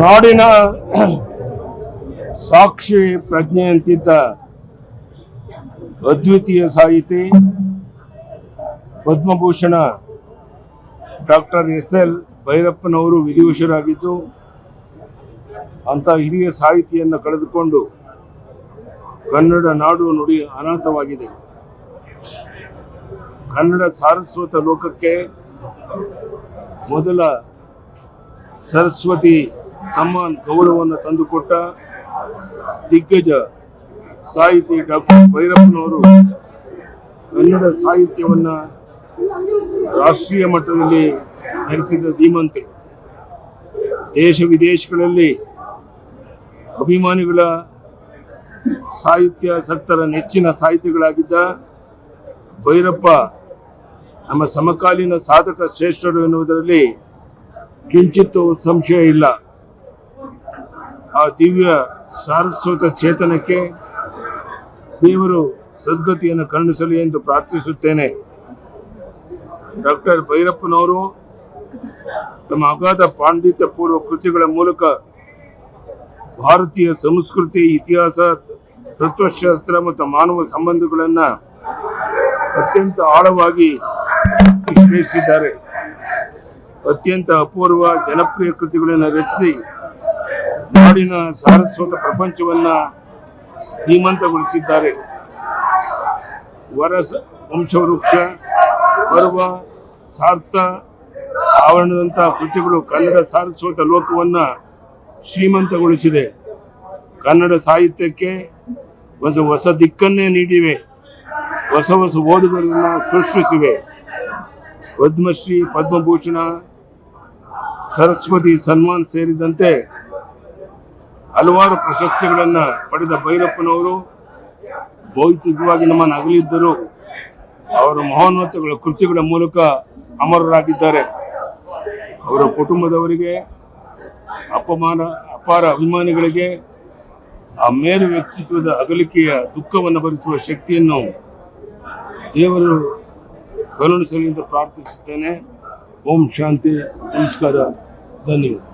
ನಾಡಿನ ಸಾಕ್ಷಿ ಪ್ರಜ್ಞೆಯಂತಿದ್ದ ಅದ್ವಿತೀಯ ಸಾಹಿತಿ ಪದ್ಮಭೂಷಣ ಡಾಕ್ಟರ್ ಎಸ್.ಎಲ್. ಭೈರಪ್ಪನವರು ವಿಧಿವಶರಾಗಿದ್ದು, ಅಂತ ಹಿರಿಯ ಸಾಹಿತಿಯನ್ನು ಕಳೆದುಕೊಂಡು ಕನ್ನಡ ನಾಡು ನುಡಿ ಅನಾಥವಾಗಿದೆ. ಕನ್ನಡ ಸಾರಸ್ವತ ಲೋಕಕ್ಕೆ ಮೊದಲ ಸರಸ್ವತಿ ಸಮ್ಮಾನ್ ಗೌರವವನ್ನು ತಂದುಕೊಟ್ಟ ದಿಗ್ಗಜ ಸಾಹಿತಿ ಡಾಕ್ಟರ್ ಭೈರಪ್ಪನವರು ಕನ್ನಡ ಸಾಹಿತ್ಯವನ್ನು ರಾಷ್ಟ್ರೀಯ ಮಟ್ಟದಲ್ಲಿ ನಡೆಸಿದ ಧೀಮಂತೆ. ದೇಶ ವಿದೇಶಗಳಲ್ಲಿ ಅಭಿಮಾನಿಗಳ ಸಾಹಿತ್ಯಾಸಕ್ತರ ನೆಚ್ಚಿನ ಸಾಹಿತಿಗಳಾಗಿದ್ದ ಭೈರಪ್ಪ ನಮ್ಮ ಸಮಕಾಲೀನ ಸಾಧಕ ಶ್ರೇಷ್ಠರು ಎನ್ನುವುದರಲ್ಲಿ ಕಿಂಚಿತ್ತೂ ಸಂಶಯ ಇಲ್ಲ. ಆ ದಿವ್ಯ ಸಾರಸ್ವತ ಚೇತನಕ್ಕೆ ದೇವರು ಸದ್ಗತಿಯನ್ನು ಕರುಣಿಸಲಿ ಎಂದು ಪ್ರಾರ್ಥಿಸುತ್ತೇನೆ. ಡಾಕ್ಟರ್ ಭೈರಪ್ಪನವರು ತಮ್ಮ ಅಗಾಧ ಪಾಂಡಿತ್ಯ ಪೂರ್ವ ಕೃತಿಗಳ ಮೂಲಕ ಭಾರತೀಯ ಸಂಸ್ಕೃತಿ, ಇತಿಹಾಸ, ತತ್ವಶಾಸ್ತ್ರ ಮತ್ತು ಮಾನವ ಸಂಬಂಧಗಳನ್ನು ಅತ್ಯಂತ ಆಳವಾಗಿ ವಿಶ್ಲೇಷಿಸಿದ್ದಾರೆ. ಅತ್ಯಂತ ಅಪೂರ್ವ ಜನಪ್ರಿಯ ಕೃತಿಗಳನ್ನು ರಚಿಸಿ ನಾಡಿನ ಸಾರಸ್ವತ ಪ್ರಪಂಚವನ್ನು ಶ್ರೀಮಂತಗೊಳಿಸಿದ್ದಾರೆ. ವಂಶವೃಕ್ಷ, ಪರ್ವ, ಸಾರ್ಥ, ಆವರಣದಂತಹ ಕೃತಿಗಳು ಕನ್ನಡ ಸಾರಸ್ವತ ಲೋಕವನ್ನು ಶ್ರೀಮಂತಗೊಳಿಸಿದೆ. ಕನ್ನಡ ಸಾಹಿತ್ಯಕ್ಕೆ ಒಂದು ಹೊಸ ದಿಕ್ಕನ್ನೇ ನೀಡಿವೆ. ಹೊಸ ಹೊಸ ಓದುಗರನ್ನು ಸೃಷ್ಟಿಸಿವೆ. ಪದ್ಮಶ್ರೀ, ಪದ್ಮಭೂಷಣ, ಸರಸ್ವತಿ ಸನ್ಮಾನ್ ಸೇರಿದಂತೆ ಹಲವಾರು ಪ್ರಶಸ್ತಿಗಳನ್ನು ಪಡೆದ ಭೈರಪ್ಪನವರು ಭೌತಿಕವಾಗಿ ನಮ್ಮನ್ನು ಅಗಲಿದ್ದರು. ಅವರ ಮಹೋನ್ನತಗಳ ಕೃತಿಗಳ ಮೂಲಕ ಅಮರರಾಗಿದ್ದಾರೆ. ಅವರ ಕುಟುಂಬದವರಿಗೆ, ಅಪಾರ ಅಭಿಮಾನಿಗಳಿಗೆ ಆ ಮೇರು ವ್ಯಕ್ತಿತ್ವದ ಅಗಲಿಕೆಯ ದುಃಖವನ್ನು ಭರಿಸುವ ಶಕ್ತಿಯನ್ನು ದೇವರು ಕರುಣಿಸಲಿ ಎಂದು ಪ್ರಾರ್ಥಿಸುತ್ತೇನೆ. ಓಂ ಶಾಂತಿ. ನಮಸ್ಕಾರ. ಧನ್ಯವಾದ.